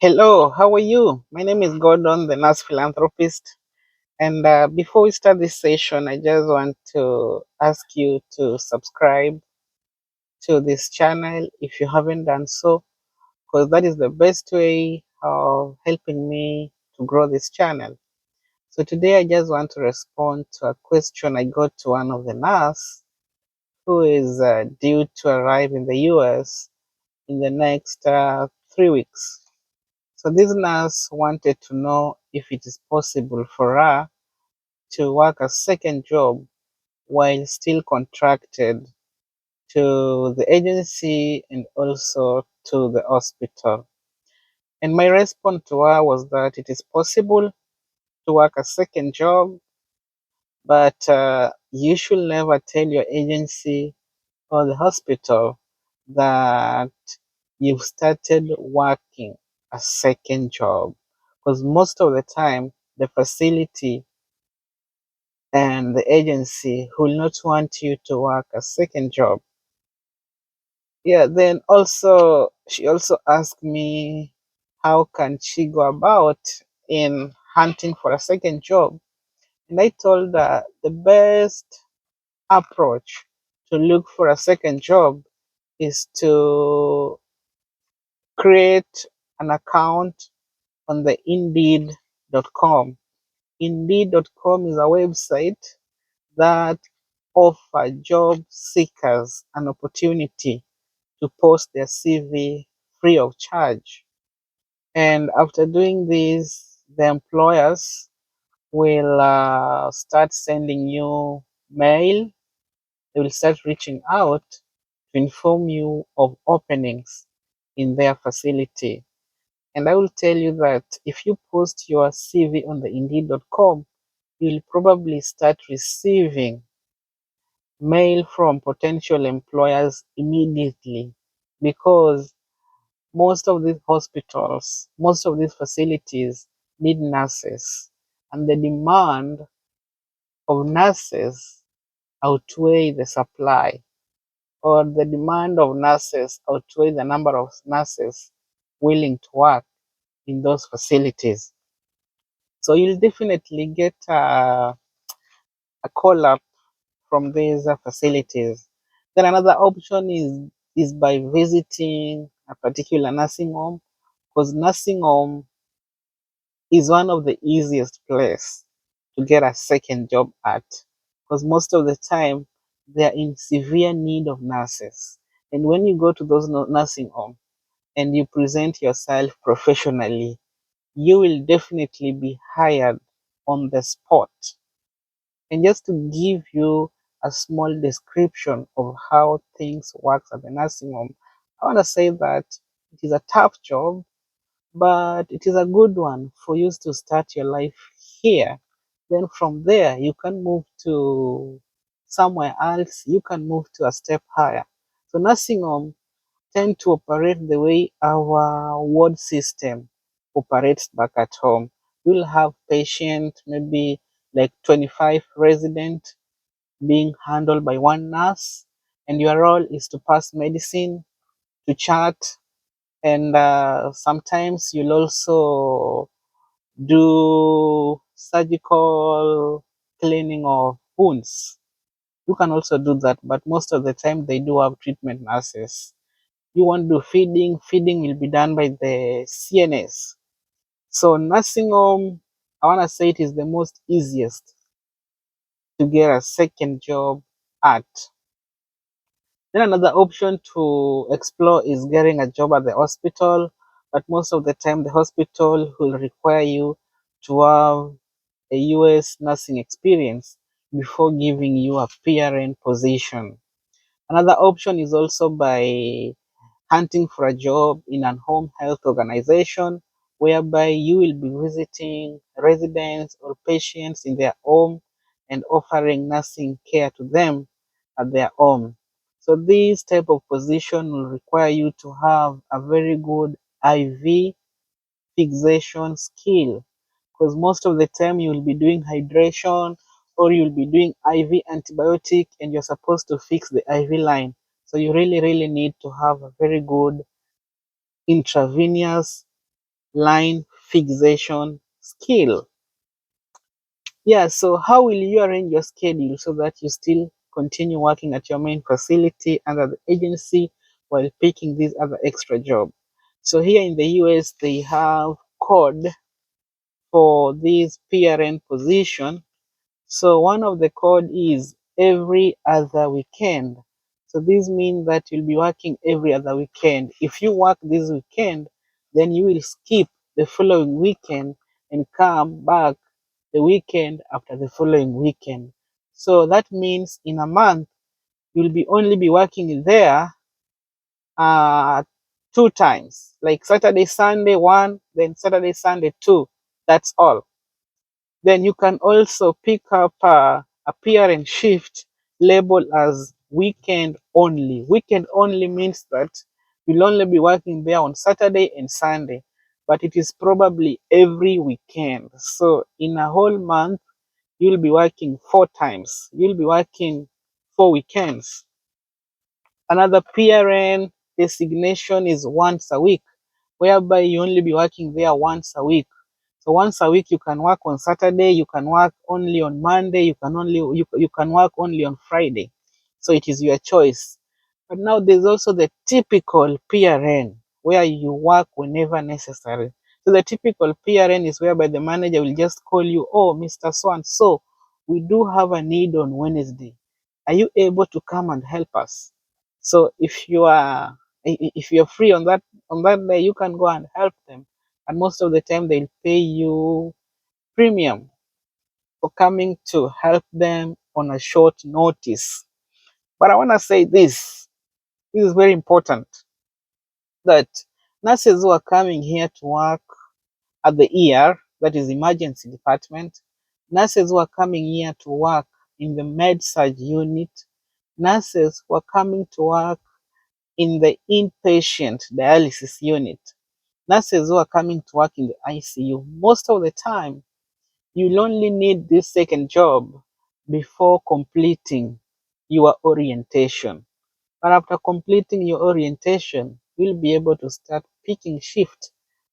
Hello, how are you? My name is Gordon, the nurse philanthropist. And before we start this session, I just want to ask you to subscribe to this channel if you haven't done so, because that is the best way of helping me to grow this channel. So today I just want to respond to a question I got to one of the nurse who is due to arrive in the US in the next 3 weeks. So this nurse wanted to know if it is possible for her to work a second job while still contracted to the agency and also to the hospital. And my response to her was that it is possible to work a second job, but you should never tell your agency or the hospital that you've started working a second job, because most of the time the facility and the agency will not want you to work a second job. Yeah, then also she also asked me how can she go about in hunting for a second job. And I told her the best approach to look for a second job is to create an account on the Indeed.com. Indeed.com is a website that offer job seekers an opportunity to post their CV free of charge. And after doing this, the employers will start sending you mail. They will start reaching out to inform you of openings in their facility. And I will tell you that if you post your CV on the Indeed.com, you'll probably start receiving mail from potential employers immediately, because most of these hospitals, most of these facilities need nurses, and the demand of nurses outweigh the supply, or the demand of nurses outweigh the number of nurses willing to work in those facilities. So you'll definitely get a call up from these facilities. Then another option is by visiting a particular nursing home, because nursing home is one of the easiest place to get a second job at, because most of the time they are in severe need of nurses. And when you go to those nursing home and you present yourself professionally, you will definitely be hired on the spot. And just to give you a small description of how things work at the nursing home, I want to say that it is a tough job, but it is a good one for you to start your life here. Then from there, you can move to somewhere else. You can move to a step higher. So nursing home tend to operate the way our ward system operates back at home. We'll have patient, maybe like 25 resident being handled by one nurse, and your role is to pass medicine, to chart, and sometimes you'll also do surgical cleaning of wounds. You can also do that, but most of the time they do have treatment nurses. You want to do feeding, feeding will be done by the CNS. So nursing home, I want to say it is the most easiest to get a second job at. Then another option to explore is getting a job at the hospital, but most of the time the hospital will require you to have a US nursing experience before giving you a PRN position. Another option is also by hunting for a job in an home health organization, whereby you will be visiting residents or patients in their home and offering nursing care to them at their home. So this type of position will require you to have a very good IV fixation skill, because most of the time you will be doing hydration or you'll be doing IV antibiotic and you're supposed to fix the IV line. So you really need to have a very good intravenous line fixation skill. Yeah, so how will you arrange your schedule so that you still continue working at your main facility under the agency while picking this other extra job? So here in the US, they have code for this PRN position. So one of the code is every other weekend. So this means that you'll be working every other weekend. If you work this weekend, then you will skip the following weekend and come back the weekend after the following weekend. So that means in a month, you'll be only be working there uh, two times, like Saturday, Sunday, one, then Saturday, Sunday, two. That's all. Then you can also pick up a PRN shift labeled as weekend only. Weekend only means that you'll only be working there on Saturday and Sunday, but it is probably every weekend. So in a whole month, you'll be working four times. You'll be working 4 weekends. Another PRN designation is once a week, whereby you only be working there once a week. So once a week you can work on Saturday, you can work only on Monday, you can work only on Friday. So it is your choice. But now there's also the typical PRN where you work whenever necessary. So the typical PRN is whereby the manager will just call you, oh, Mr. So and so, we do have a need on Wednesday. Are you able to come and help us? So if you're free on that day, you can go and help them. And most of the time they'll pay you premium for coming to help them on a short notice. But I want to say this is very important, that nurses who are coming here to work at the ER, that is emergency department, nurses who are coming here to work in the med surg unit, nurses who are coming to work in the inpatient dialysis unit, nurses who are coming to work in the ICU, most of the time, you'll only need this second job before completing your orientation. But after completing your orientation, you'll be able to start picking shift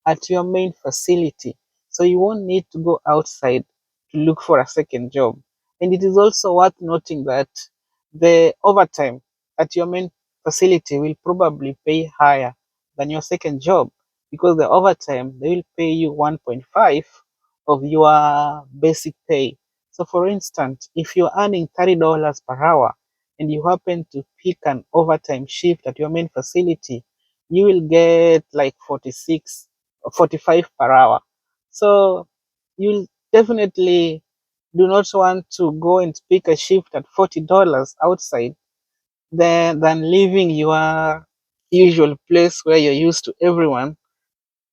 at your main facility. So you won't need to go outside to look for a second job. And it is also worth noting that the overtime at your main facility will probably pay higher than your second job, because the overtime they will pay you 1.5 of your basic pay. So for instance, if you're earning $30 per hour and you happen to pick an overtime shift at your main facility, you will get like 46 or 45 per hour. So you'll definitely do not want to go and pick a shift at $40 outside than leaving your usual place where you're used to everyone,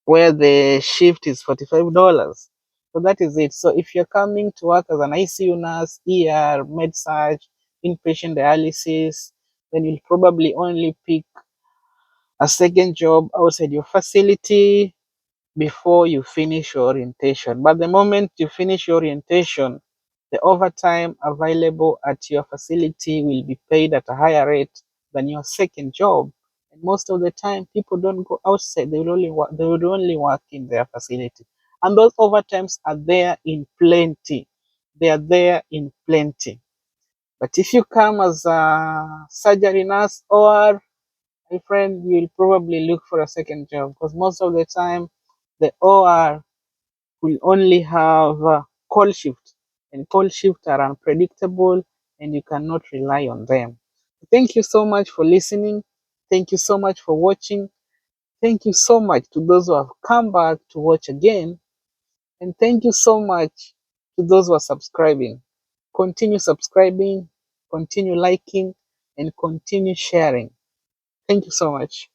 where the shift is $45. So that is it. So if you're coming to work as an ICU nurse, ER, med surg, inpatient dialysis, then you'll probably only pick a second job outside your facility before you finish your orientation. But the moment you finish your orientation, the overtime available at your facility will be paid at a higher rate than your second job. And most of the time, people don't go outside; they will only work in their facility. And those overtimes are there in plenty. They are there in plenty. But if you come as a surgery nurse, or my friend, you'll probably look for a second job, because most of the time the OR will only have call shift, and call shift are unpredictable and you cannot rely on them. Thank you so much for listening. Thank you so much for watching. Thank you so much to those who have come back to watch again. And thank you so much to those who are subscribing. Continue subscribing, continue liking, and continue sharing. Thank you so much.